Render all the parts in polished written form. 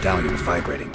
medallion was vibrating.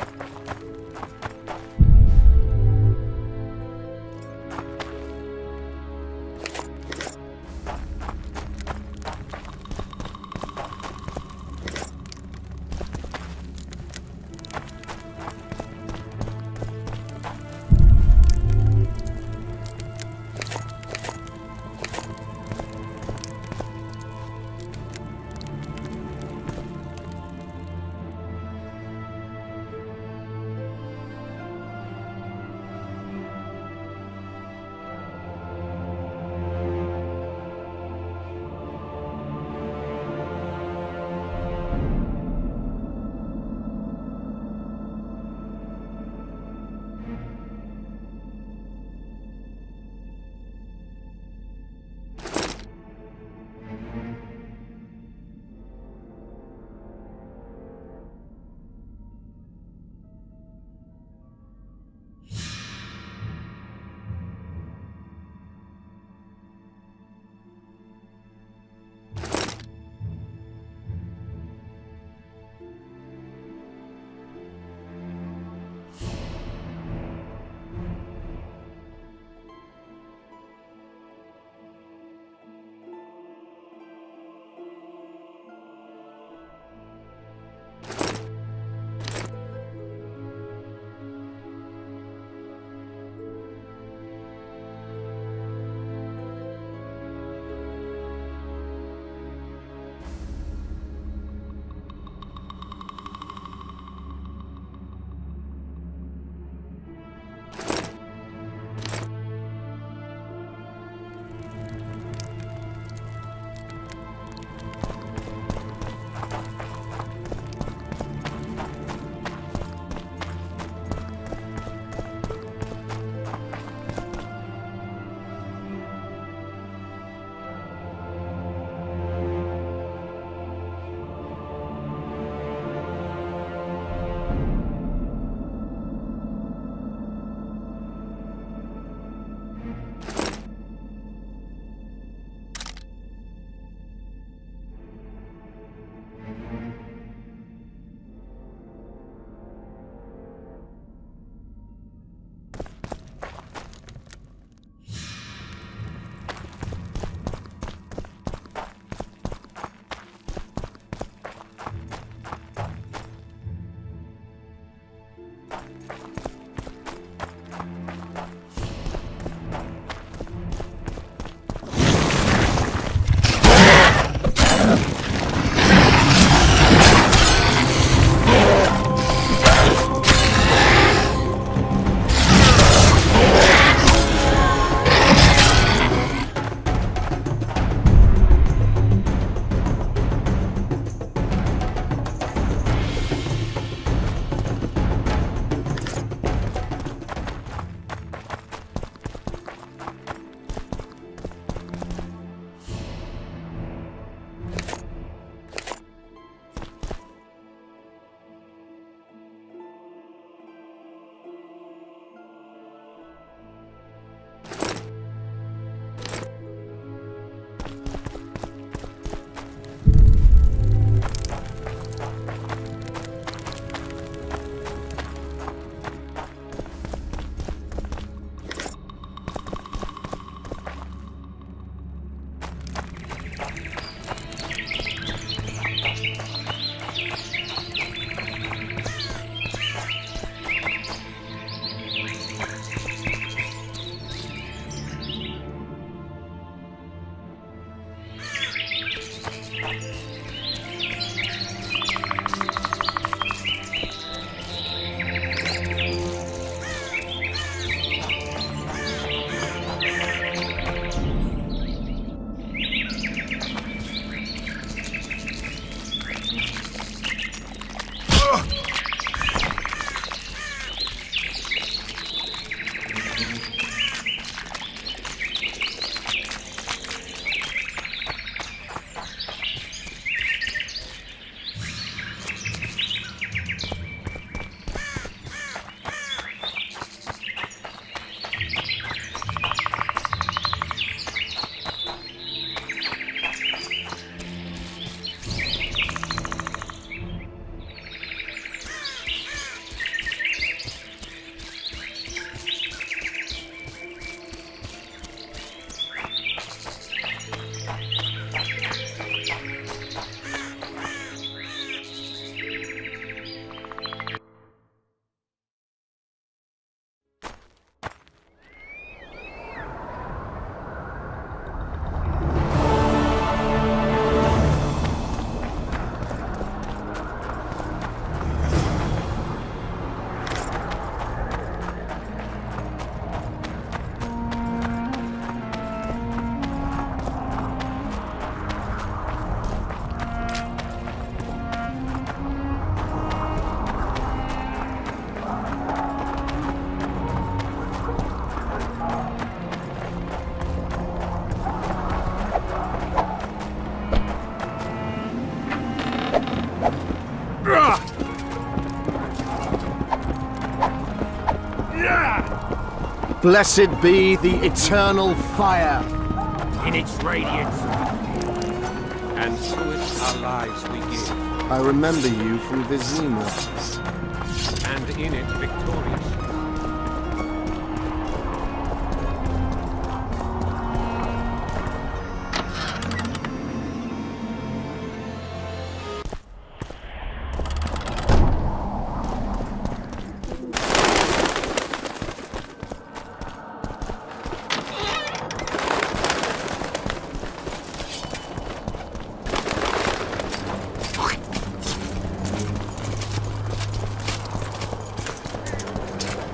Blessed be the eternal fire. In its radiance. And to it our lives we give. I remember you from Vizima. And in it victorious.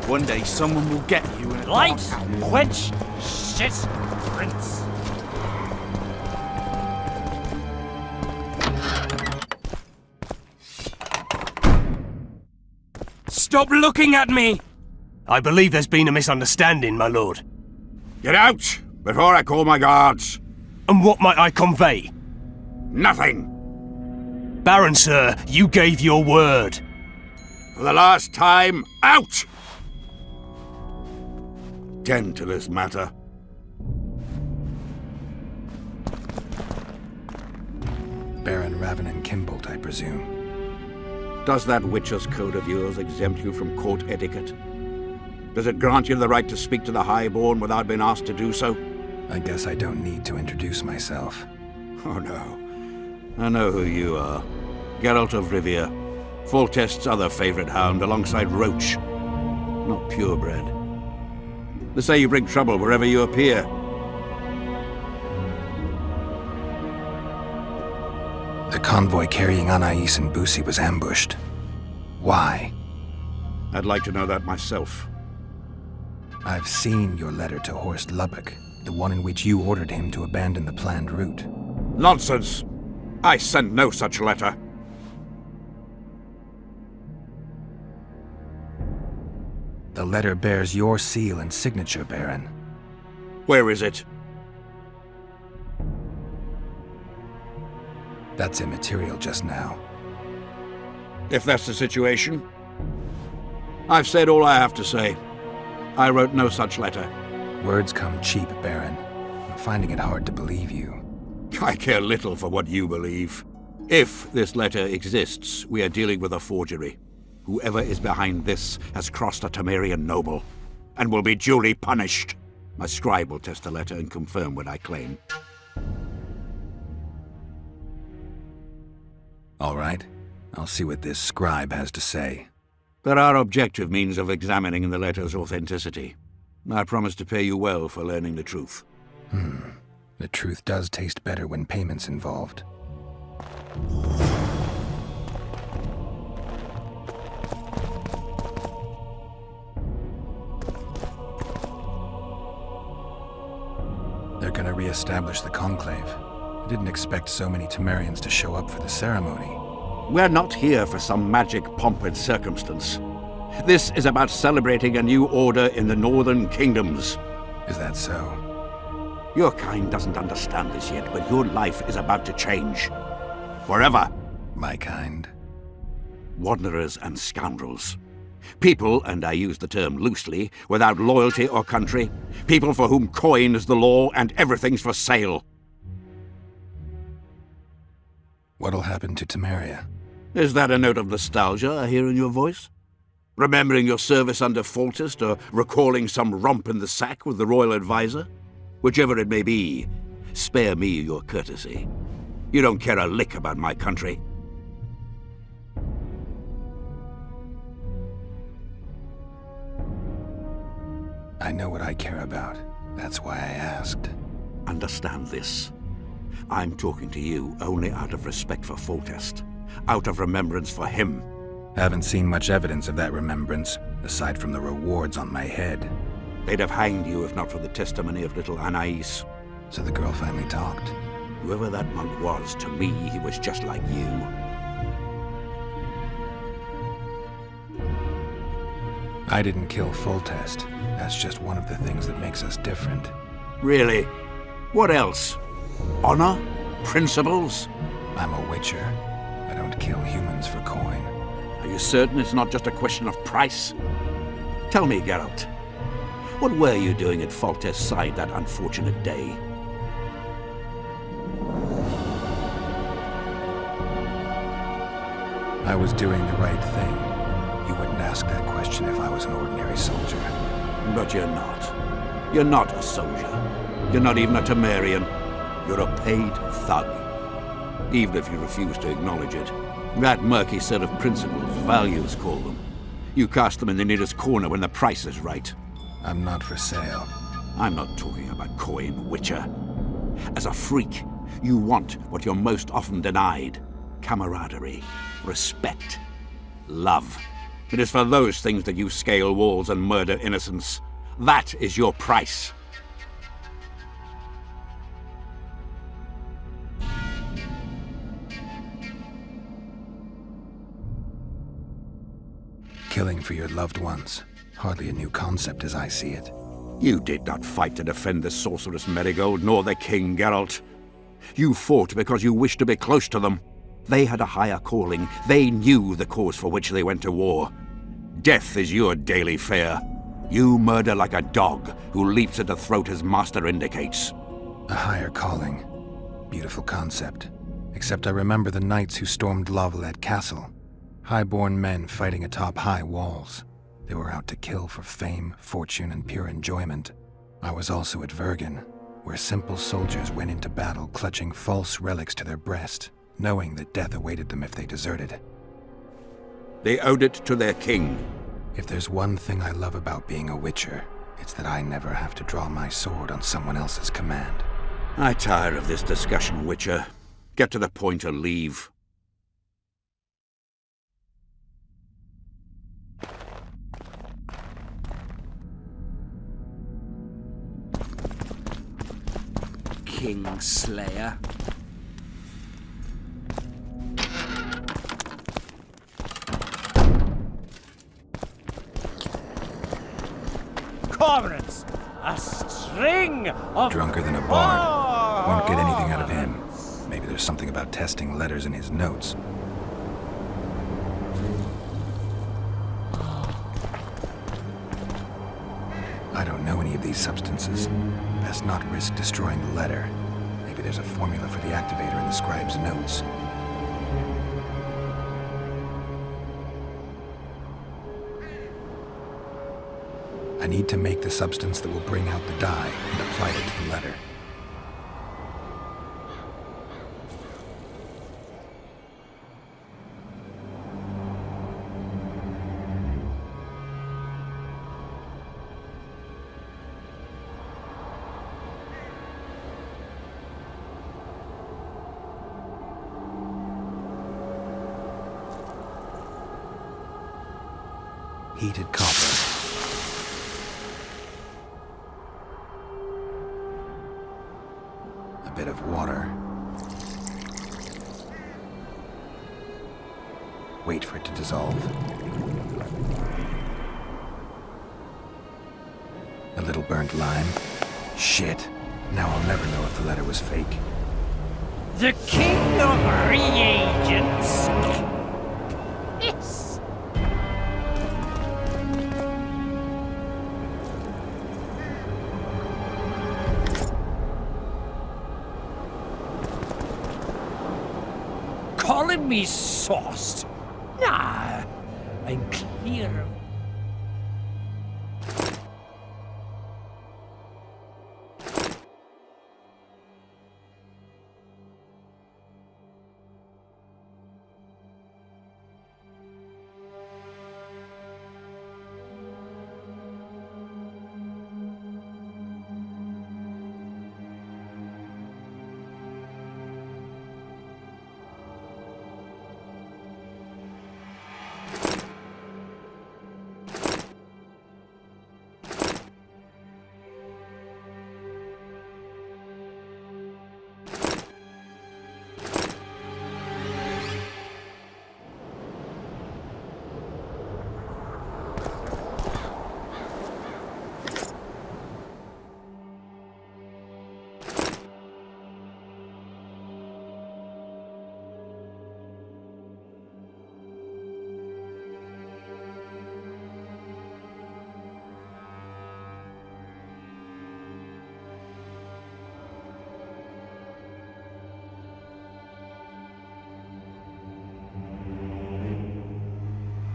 One day someone will get you in a Light! Quench! Shit! Prince! Stop looking at me! I believe there's been a misunderstanding, my lord. Get out, before I call my guards. And what might I convey? Nothing. Baron, sir, you gave your word. For the last time, out! Tend to this matter. Baron Ravenin Kimbolt, I presume. Does that Witcher's Code of yours exempt you from court etiquette? Does it grant you the right to speak to the Highborn without being asked to do so? I guess I don't need to introduce myself. Oh no. I know who you are. Geralt of Rivia. Foltest's other favorite hound alongside Roach. Not purebred. They say you bring trouble wherever you appear. The convoy carrying Anais and Busi was ambushed. Why? I'd like to know that myself. I've seen your letter to Horst Lubbock, the one in which you ordered him to abandon the planned route. Nonsense! I sent no such letter. The letter bears your seal and signature, Baron. Where is it? That's immaterial just now. If that's the situation, I've said all I have to say. I wrote no such letter. Words come cheap, Baron. I'm finding it hard to believe you. I care little for what you believe. If this letter exists, we are dealing with a forgery. Whoever is behind this has crossed a Temerian noble, and will be duly punished. My scribe will test the letter and confirm what I claim. All right. I'll see what this scribe has to say. There are objective means of examining the letter's authenticity. I promise to pay you well for learning the truth. The truth does taste better when payment's involved. They're gonna re-establish the Conclave. I didn't expect so many Temerians to show up for the ceremony. We're not here for some magic pomp and circumstance. This is about celebrating a new order in the Northern Kingdoms. Is that so? Your kind doesn't understand this yet, but your life is about to change. Forever. My kind? Wanderers and scoundrels. People, and I use the term loosely, without loyalty or country. People for whom coin is the law and everything's for sale. What'll happen to Temeria? Is that a note of nostalgia I hear in your voice? Remembering your service under Foltest, or recalling some romp in the sack with the royal advisor? Whichever it may be, spare me your courtesy. You don't care a lick about my country. I know what I care about. That's why I asked. Understand this. I'm talking to you only out of respect for Foltest, out of remembrance for him. Haven't seen much evidence of that remembrance, aside from the rewards on my head. They'd have hanged you if not for the testimony of little Anais. So the girl finally talked. Whoever that monk was, to me, he was just like you. I didn't kill Foltest. That's just one of the things that makes us different. Really? What else? Honor? Principles? I'm a witcher. I don't kill humans for coin. Are you certain it's not just a question of price? Tell me, Geralt. What were you doing at Foltest's side that unfortunate day? I was doing the right thing. You wouldn't ask that question if I was an ordinary soldier. But you're not. You're not a soldier. You're not even a Temerian. You're a paid thug. Even if you refuse to acknowledge it. That murky set of principles, values call them. You cast them in the nearest corner when the price is right. I'm not for sale. I'm not talking about coin, Witcher. As a freak, you want what you're most often denied. Camaraderie, respect, love. It is for those things that you scale walls and murder innocents. That is your price. Killing for your loved ones. Hardly a new concept as I see it. You did not fight to defend the sorceress Marigold, nor the King Geralt. You fought because you wished to be close to them. They had a higher calling. They knew the cause for which they went to war. Death is your daily fare. You murder like a dog who leaps at the throat his master indicates. A higher calling. Beautiful concept. Except I remember the knights who stormed Lavalette Castle. Highborn men fighting atop high walls. They were out to kill for fame, fortune, and pure enjoyment. I was also at Vergen, where simple soldiers went into battle clutching false relics to their breast, knowing that death awaited them if they deserted. They owed it to their king. If there's one thing I love about being a Witcher, it's that I never have to draw my sword on someone else's command. I tire of this discussion, Witcher. Get to the point or leave. Kingslayer. Comrades, a string of Drunker than a bard. Won't get anything out of him. Maybe there's something about testing letters in his notes. I don't know any of these substances. Best not risk destroying the letter. Maybe there's a formula for the activator in the scribe's notes. I need to make the substance that will bring out the dye and apply it to the letter. Heated copper. A bit of water. Wait for it to dissolve. A little burnt lime. Shit. Now I'll never know if the letter was fake. the king of reagents. Yes. Calling me sauced? Nah, I'm clear of...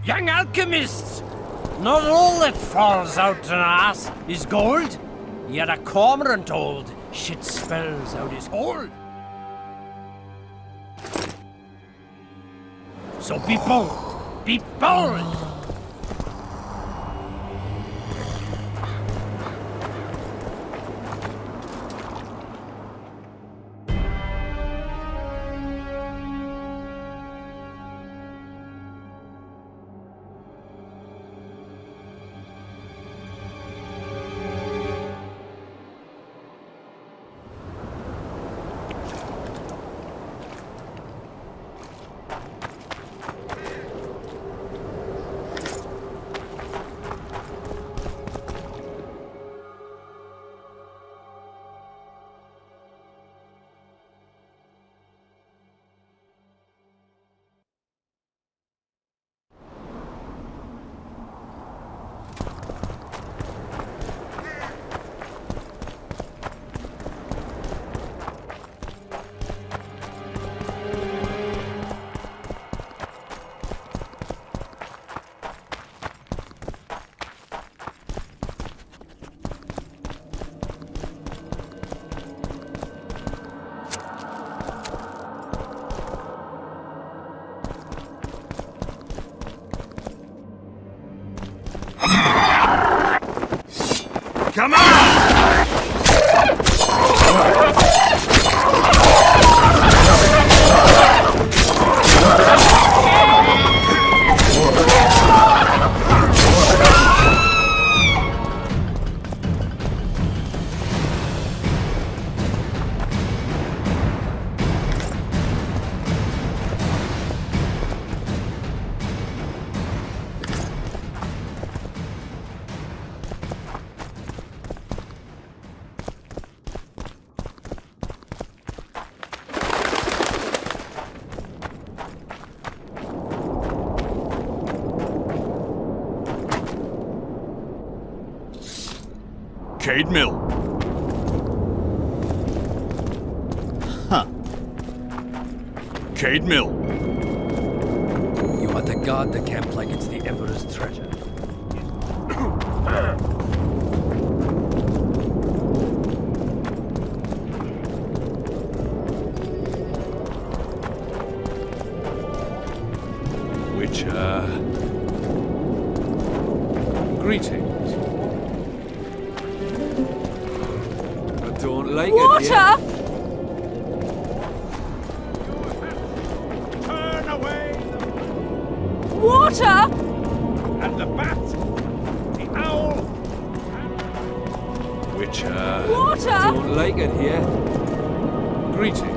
Young alchemists! Not all that falls out an ass is gold. Yet a cormorant old shit spells out his hole. So be bold! Be bold! Come on! Cade Mill. Huh. Cade Mill. You are to guard the camp like it's the Emperor's treasure. Greetings. I don't like Water! it here. Turn away! Water! And the bat, the owl, Water! don't like it here. Greetings.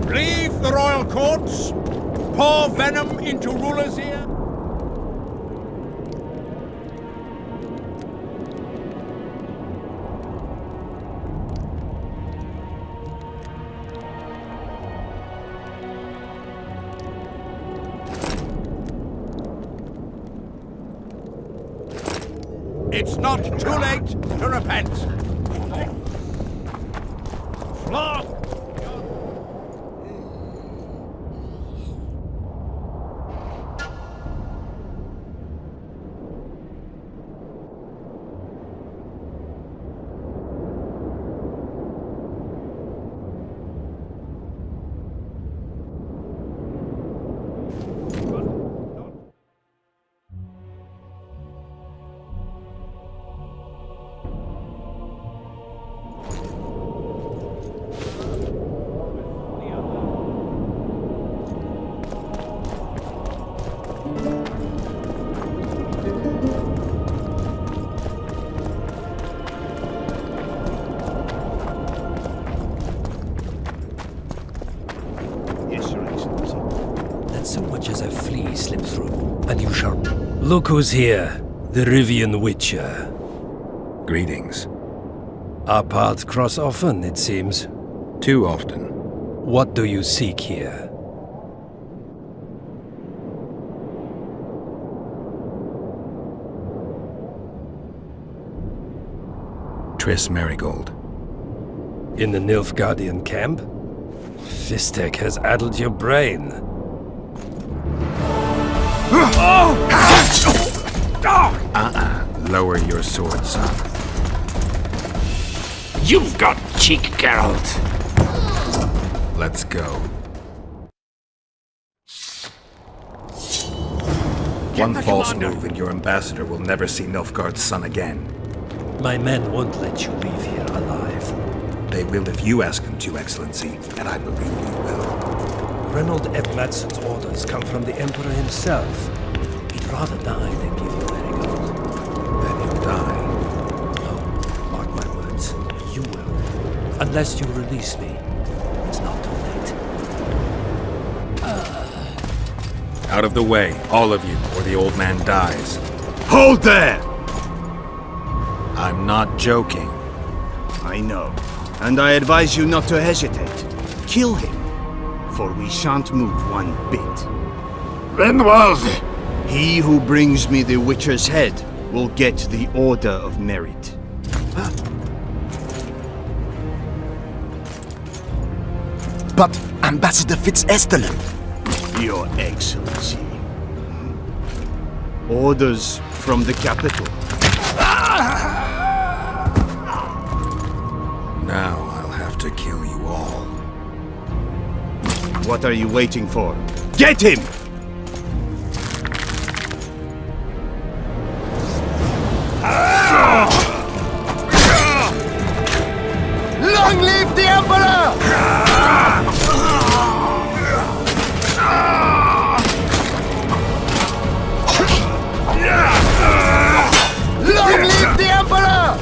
Leave the royal courts, pour venom into rulers' ear. It's not too late to repent. Flog! So much as a flea slip through, and you shall... Look who's here, the Rivian Witcher. Greetings. Our paths cross often, it seems. Too often. What do you seek here? Triss Marigold. In the Nilfgaardian camp? Fistek has addled your brain. Lower your sword, son. You've got cheek, Geralt. Let's go. One false move and your ambassador will never see Nilfgaard's son again. My men won't let you leave here alive. They will if you ask them to, Excellency, and I believe you will. Reynold Eb Madsen's orders come from the Emperor himself. He'd rather die than give you Marigold. Then he'll die. Oh, mark my words. You will. Unless you release me. It's not too late. Out of the way, all of you, or the old man dies. Hold there! I'm not joking. I know. And I advise you not to hesitate. Kill him. For we shan't move one bit. Renwald! He who brings me the Witcher's head will get the Order of Merit. But Ambassador Fitzestellen... Your Excellency. Orders from the capital. Now I'll have to kill you all. What are you waiting for? Get him! Long live the Emperor! Long live the Emperor!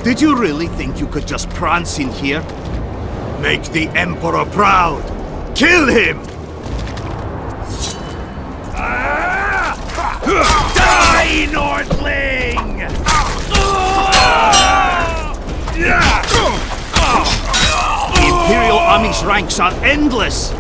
Did you really think you could just prance in here? Make the Emperor proud! Kill him! Die, Nordling! The Imperial Army's ranks are endless!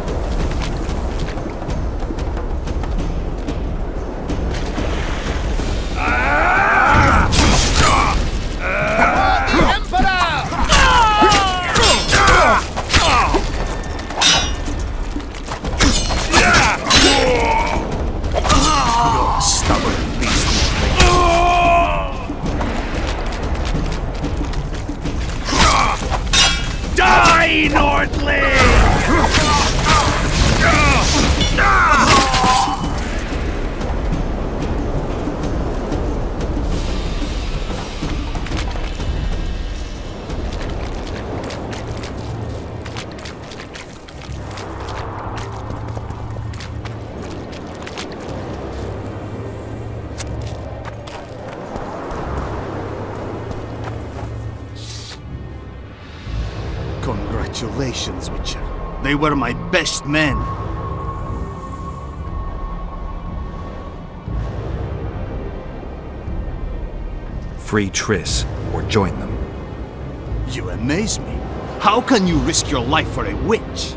Die, Nordling! Congratulations, Witcher. They were my best men. Free Triss, or join them. You amaze me. How can you risk your life for a witch?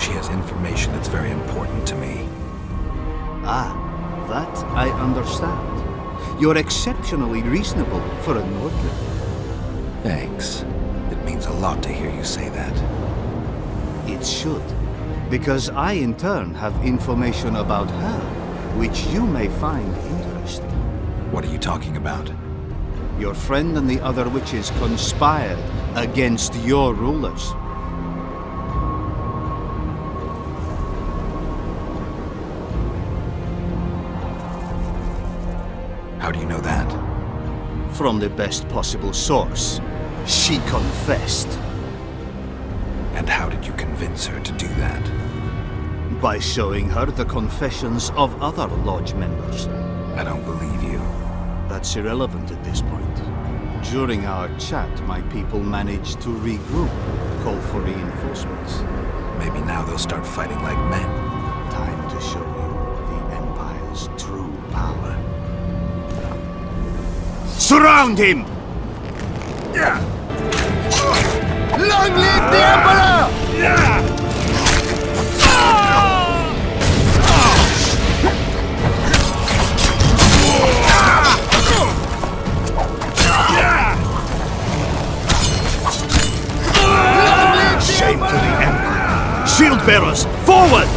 She has information that's very important to me. Ah, that I understand. You're exceptionally reasonable for a Nordling. Thanks. It means a lot to hear you say that. It should, because I in turn have information about her, which you may find interesting. What are you talking about? Your friend and the other witches conspired against your rulers. How do you know that? From the best possible source. She confessed. And how did you convince her to do that? By showing her the confessions of other Lodge members. I don't believe you. That's irrelevant at this point. During our chat, my people managed to regroup, call for reinforcements. Maybe now they'll start fighting like men. Time to show you the Empire's true power. Surround him! Long live the Emperor! Shame to the Empire! Shield bearers, forward!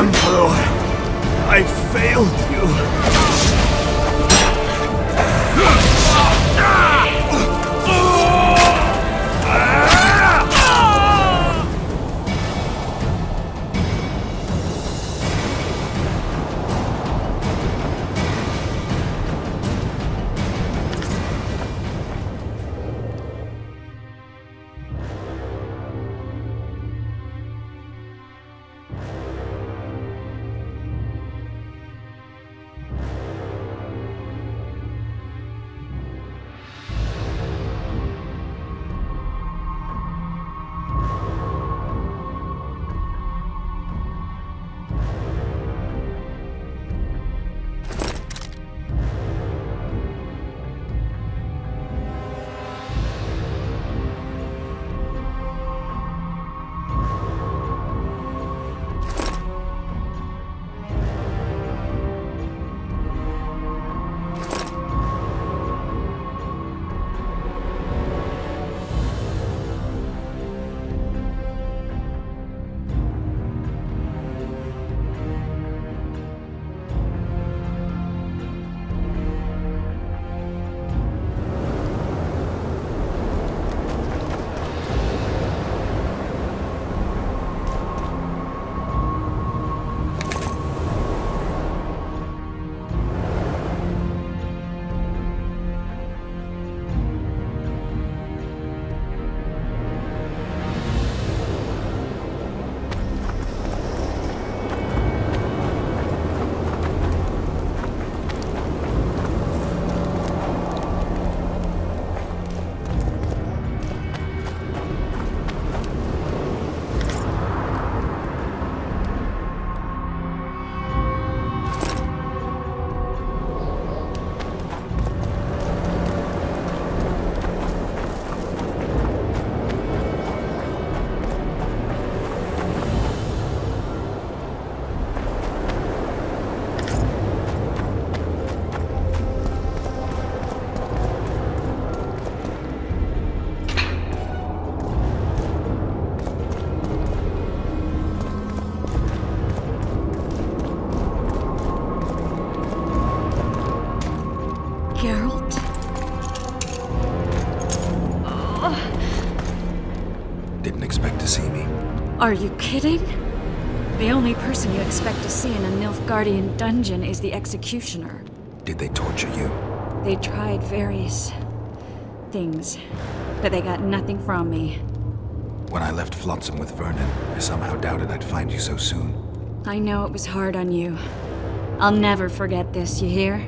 Emperor, I failed you. Didn't expect to see me. Are you kidding? The only person you expect to see in a Nilfgaardian dungeon is the executioner. Did they torture you? They tried various things, but they got nothing from me. When I left Flotsam with Vernon, I somehow doubted I'd find you so soon. I know it was hard on you. I'll never forget this, you hear?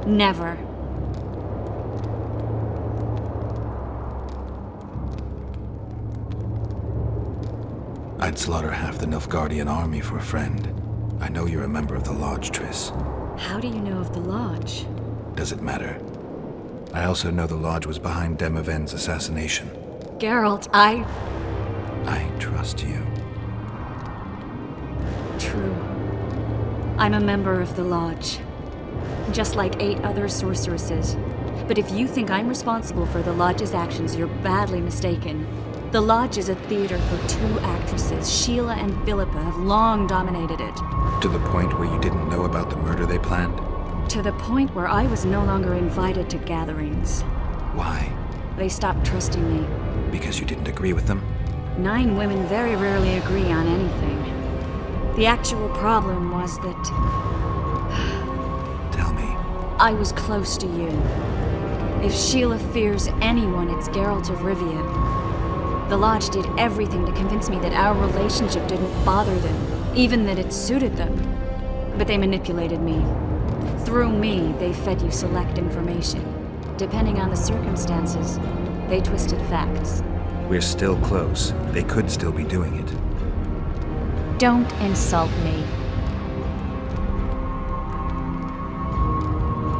Never. I'd slaughter half the Nilfgaardian army for a friend. I know you're a member of the Lodge, Triss. How do you know of the Lodge? Does it matter? I also know the Lodge was behind Demaven's assassination. Geralt, I trust you. True. I'm a member of the Lodge. Just like 8 other sorceresses. But if you think I'm responsible for the Lodge's actions, you're badly mistaken. The Lodge is a theater for 2 actresses. Sheila and Philippa have long dominated it. To the point where you didn't know about the murder they planned? To the point where I was no longer invited to gatherings. Why? They stopped trusting me. Because you didn't agree with them? 9 women very rarely agree on anything. The actual problem was that... Tell me. I was close to you. If Sheila fears anyone, it's Geralt of Rivia. The Lodge did everything to convince me that our relationship didn't bother them, even that it suited them. But they manipulated me. Through me, they fed you select information. Depending on the circumstances, they twisted facts. We're still close. They could still be doing it. Don't insult me.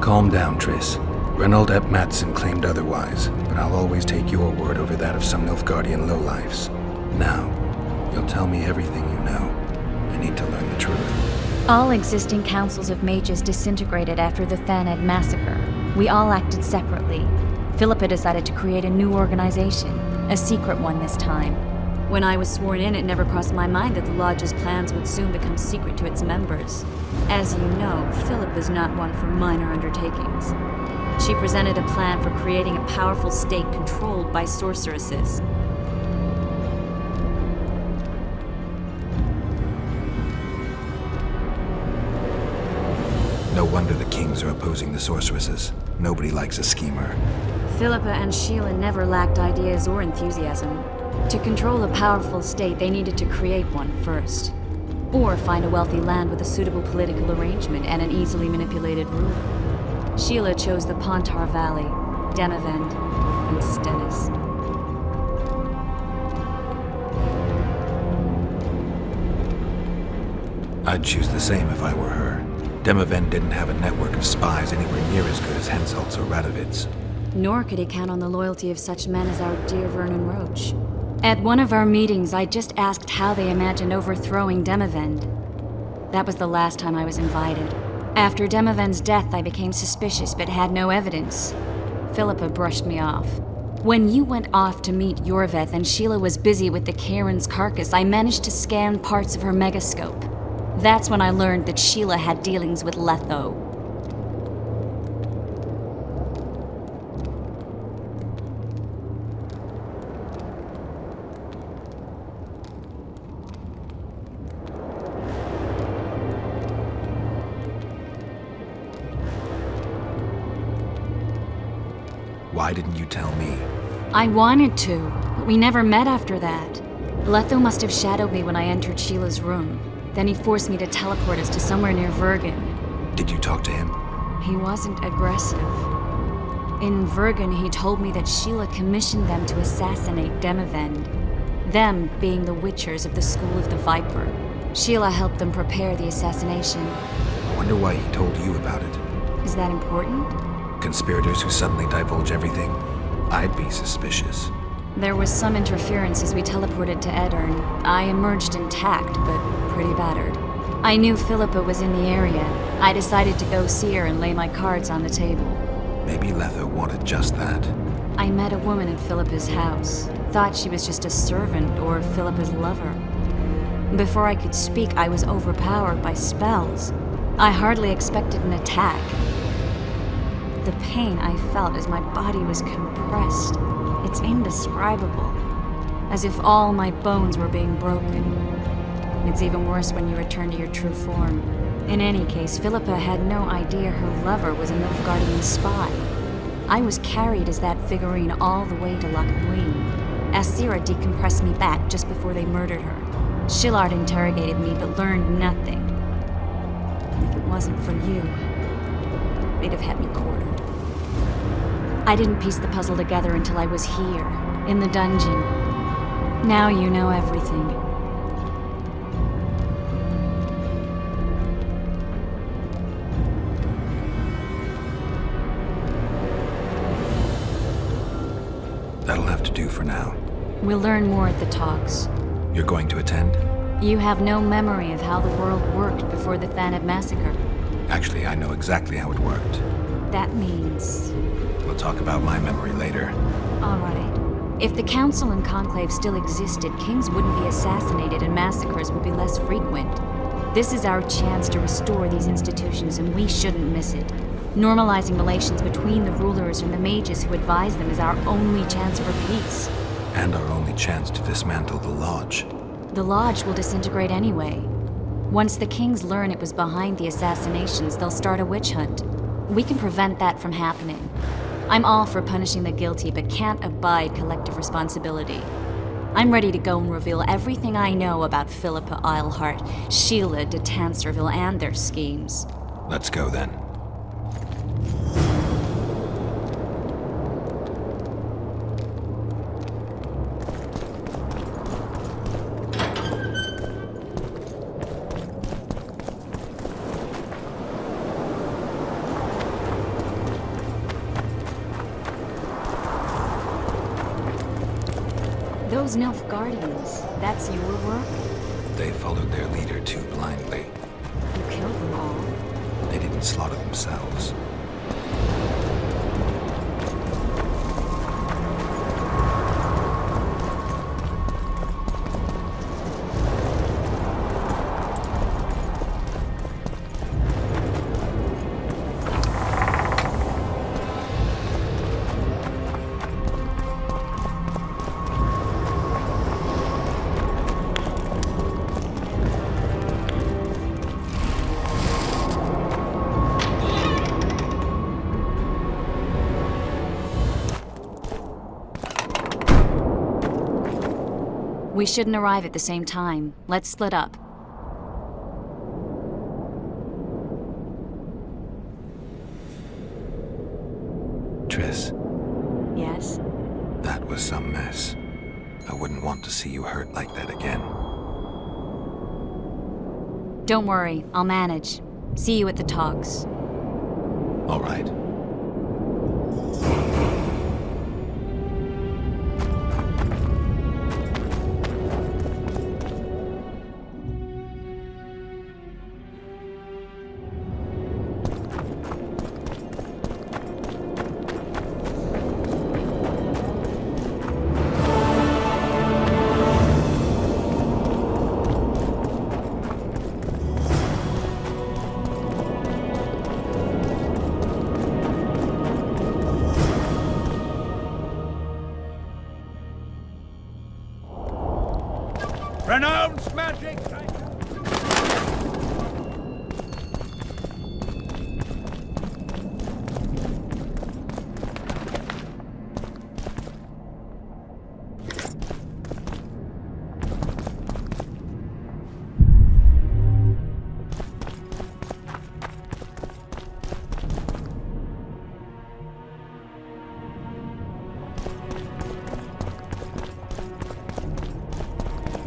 Calm down, Triss. Reynold Ep Matson claimed otherwise, but I'll always take your word over that of some Nilfgaardian lowlifes. Now, you'll tell me everything you know. I need to learn the truth. All existing councils of mages disintegrated after the Thaned massacre. We all acted separately. Philippa decided to create a new organization, a secret one this time. When I was sworn in, it never crossed my mind that the Lodge's plans would soon become secret to its members. As you know, Philip is not one for minor undertakings. She presented a plan for creating a powerful state controlled by sorceresses. No wonder the kings are opposing the sorceresses. Nobody likes a schemer. Philippa and Sheila never lacked ideas or enthusiasm. To control a powerful state, they needed to create one first. Or find a wealthy land with a suitable political arrangement and an easily manipulated ruler. Sheila chose the Pontar Valley, Demavend, and Stennis. I'd choose the same if I were her. Demavend didn't have a network of spies anywhere near as good as Henselt's or Radovid's. Nor could he count on the loyalty of such men as our dear Vernon Roach. At one of our meetings, I just asked how they imagined overthrowing Demavend. That was the last time I was invited. After Demavend's death, I became suspicious but had no evidence. Philippa brushed me off. When you went off to meet Yorveth and Sheila was busy with the Karen's carcass, I managed to scan parts of her megascope. That's when I learned that Sheila had dealings with Letho. Why didn't you tell me? I wanted to, but we never met after that. Letho must have shadowed me when I entered Sheila's room. Then he forced me to teleport us to somewhere near Vergen. Did you talk to him? He wasn't aggressive. In Vergen, he told me that Sheila commissioned them to assassinate Demavend. Them being the Witchers of the School of the Viper. Sheila helped them prepare the assassination. I wonder why he told you about it. Is that important? Conspirators who suddenly divulge everything? I'd be suspicious. There was some interference as we teleported to Edirn. I emerged intact, but pretty battered. I knew Philippa was in the area. I decided to go see her and lay my cards on the table. Maybe Letho wanted just that. I met a woman at Philippa's house. Thought she was just a servant or Philippa's lover. Before I could speak, I was overpowered by spells. I hardly expected an attack. The pain I felt as my body was compressed. It's indescribable. As if all my bones were being broken. It's even worse when you return to your true form. In any case, Philippa had no idea her lover was a Nilfgaardian spy. I was carried as that figurine all the way to Loch Muin. Asira decompressed me back just before they murdered her. Shillard interrogated me but learned nothing. If it wasn't for you, they'd have had me quartered. I didn't piece the puzzle together until I was here, in the dungeon. Now you know everything. That'll have to do for now. We'll learn more at the talks. You're going to attend? You have no memory of how the world worked before the Thanab massacre. Actually, I know exactly how it worked. That means... We'll talk about my memory later. All right. If the Council and Conclave still existed, kings wouldn't be assassinated and massacres would be less frequent. This is our chance to restore these institutions, and we shouldn't miss it. Normalizing relations between the rulers and the mages who advise them is our only chance for peace. And our only chance to dismantle the Lodge. The Lodge will disintegrate anyway. Once the kings learn it was behind the assassinations, they'll start a witch hunt. We can prevent that from happening. I'm all for punishing the guilty, but can't abide collective responsibility. I'm ready to go and reveal everything I know about Philippa Eilhart, Sheila de Tanserville, and their schemes. Let's go then. Those Nilfgaardians, that's your work? They followed their leader too blindly. You killed them all? They didn't slaughter themselves. We shouldn't arrive at the same time. Let's split up. Triss, Yes? that was some mess. I wouldn't want to see you hurt like that again. Don't worry, I'll manage. See you at the talks. All right. Renounce magic!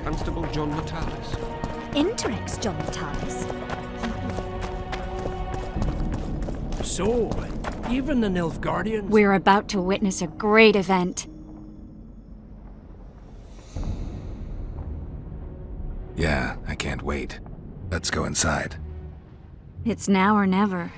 Constable John Natalis. Interrex John Natalis. So, even the Nilfgaardians... We're about to witness a great event. Yeah, I can't wait. Let's go inside. It's now or never.